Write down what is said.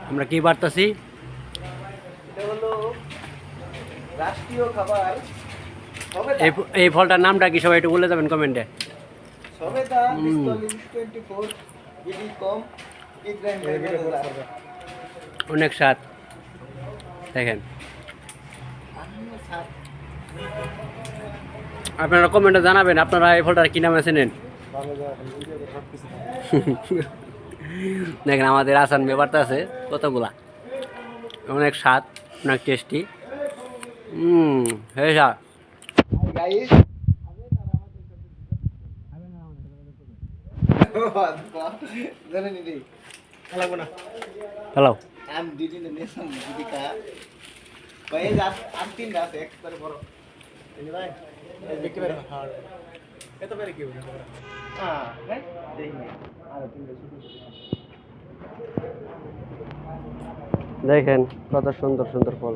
আমরা কি বার্তাছি? রাষ্ট্রীয় খাবার এই ফলটার নামটা কি সবাই একটু বলে যাবেন কমেন্টে। সবেদা 24 বিডি কম অনেক স্বাদ দেখেন। আপনারা কমেন্টে জানাবেন আপনারা এই ফলটার কি নামে চেনেন। দেখেন আমাদের আসান ব্যাপারটা আছে কতগুলা, অনেক স্বাদ, অনেক টেস্টি। হ্যাঁ স্যার গাইস জানেন নি লাগবো না হ্যালো আম দিদি নেসাম দিদিকা ভাই আম তিন আছে একবারে বড় এই ভাই এই দেখতে পারেন হ্যাঁ এত বেরে কি হবে হ্যাঁ ভাই দেই না আর তিনটা ছোট দেখেন কত সুন্দর সুন্দর ফল।